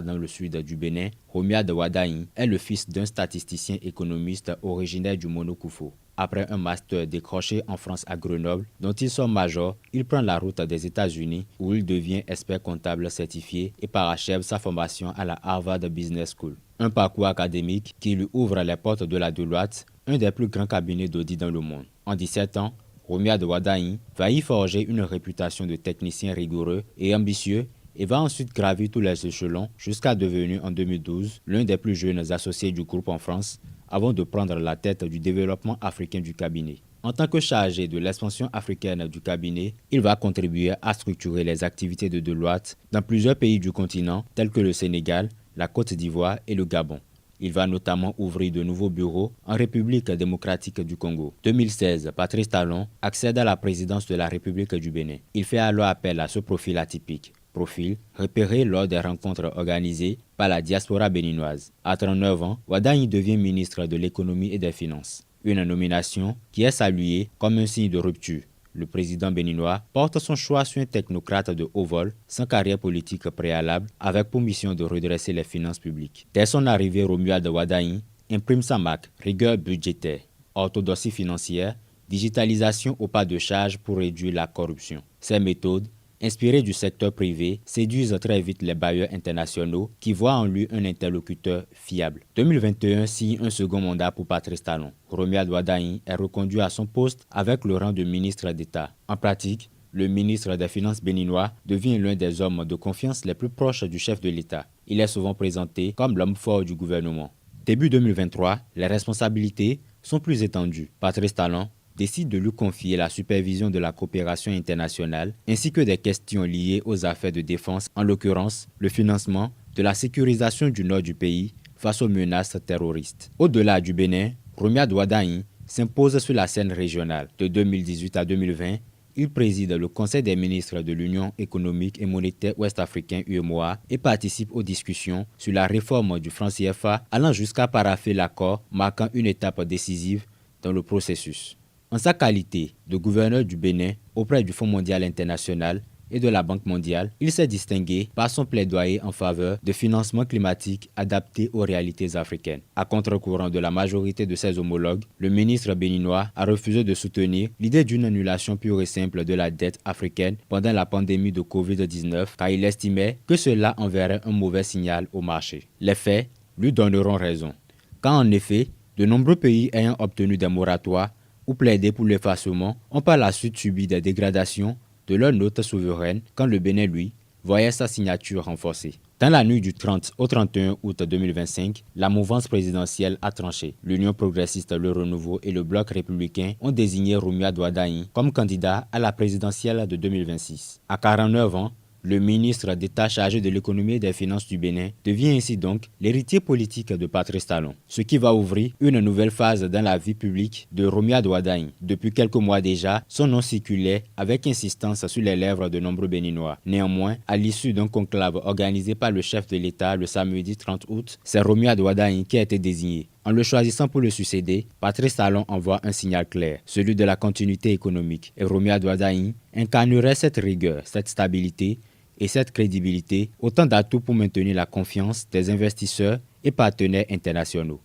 Dans le sud du Bénin, Romuald Wadain est le fils d'un statisticien économiste originaire du Mono-Koufou. Après un master décroché en France à Grenoble, dont il sort major, il prend la route des États-Unis où il devient expert comptable certifié et parachève sa formation à la Harvard Business School. Un parcours académique qui lui ouvre les portes de la Deloitte, un des plus grands cabinets d'audit dans le monde. En 17 ans, Romuald Wadain va y forger une réputation de technicien rigoureux et ambitieux et va ensuite gravir tous les échelons jusqu'à devenir en 2012 l'un des plus jeunes associés du groupe en France avant de prendre la tête du développement africain du cabinet. En tant que chargé de l'expansion africaine du cabinet, il va contribuer à structurer les activités de Deloitte dans plusieurs pays du continent tels que le Sénégal, la Côte d'Ivoire et le Gabon. Il va notamment ouvrir de nouveaux bureaux en République démocratique du Congo. 2016, Patrice Talon accède à la présidence de la République du Bénin. Il fait alors appel à ce profil atypique. Profil repéré lors des rencontres organisées par la diaspora béninoise. À 39 ans, Wadain devient ministre de l'économie et des finances. Une nomination qui est saluée comme un signe de rupture. Le président béninois porte son choix sur un technocrate de haut vol, sans carrière politique préalable, avec pour mission de redresser les finances publiques. Dès son arrivée, Romuald Wadain imprime sa marque, rigueur budgétaire, orthodoxie financière, digitalisation au pas de charge pour réduire la corruption. Ces méthodes, inspirées du secteur privé, séduisent très vite les bailleurs internationaux qui voient en lui un interlocuteur fiable. 2021 signe un second mandat pour Patrice Talon. Romuald Wadain est reconduit à son poste avec le rang de ministre d'État. En pratique, le ministre des Finances béninois devient l'un des hommes de confiance les plus proches du chef de l'État. Il est souvent présenté comme l'homme fort du gouvernement. Début 2023, les responsabilités sont plus étendues. Patrice Talon décide de lui confier la supervision de la coopération internationale ainsi que des questions liées aux affaires de défense, en l'occurrence le financement de la sécurisation du nord du pays face aux menaces terroristes. Au-delà du Bénin, Romuald Wadain s'impose sur la scène régionale. De 2018 à 2020, il préside le Conseil des ministres de l'Union économique et monétaire ouest-africain UEMOA et participe aux discussions sur la réforme du franc CFA allant jusqu'à parapher l'accord marquant une étape décisive dans le processus. En sa qualité de gouverneur du Bénin auprès du Fonds mondial international et de la Banque mondiale, il s'est distingué par son plaidoyer en faveur de financement climatique adapté aux réalités africaines. À contre-courant de la majorité de ses homologues, le ministre béninois a refusé de soutenir l'idée d'une annulation pure et simple de la dette africaine pendant la pandémie de Covid-19 car il estimait que cela enverrait un mauvais signal au marché. Les faits lui donneront raison. Quand en effet, de nombreux pays ayant obtenu des moratoires ou plaidé pour l'effacement ont par la suite subi des dégradations de leur note souveraine quand le Bénin, lui, voyait sa signature renforcée. Dans la nuit du 30 au 31 août 2025, la mouvance présidentielle a tranché. L'Union progressiste, le Renouveau et le Bloc républicain ont désigné Romuald Wadain comme candidat à la présidentielle de 2026. À 49 ans, le ministre d'État chargé de l'économie et des finances du Bénin devient ainsi donc l'héritier politique de Patrice Talon, ce qui va ouvrir une nouvelle phase dans la vie publique de Romuald Wadain. Depuis quelques mois déjà, son nom circulait avec insistance sur les lèvres de nombreux Béninois. Néanmoins, à l'issue d'un conclave organisé par le chef de l'État le samedi 30 août, c'est Romuald Wadain qui a été désigné. En le choisissant pour le succéder, Patrice Talon envoie un signal clair, celui de la continuité économique. Et Romuald Wadain incarnerait cette rigueur, cette stabilité et cette crédibilité, autant d'atouts pour maintenir la confiance des investisseurs et partenaires internationaux.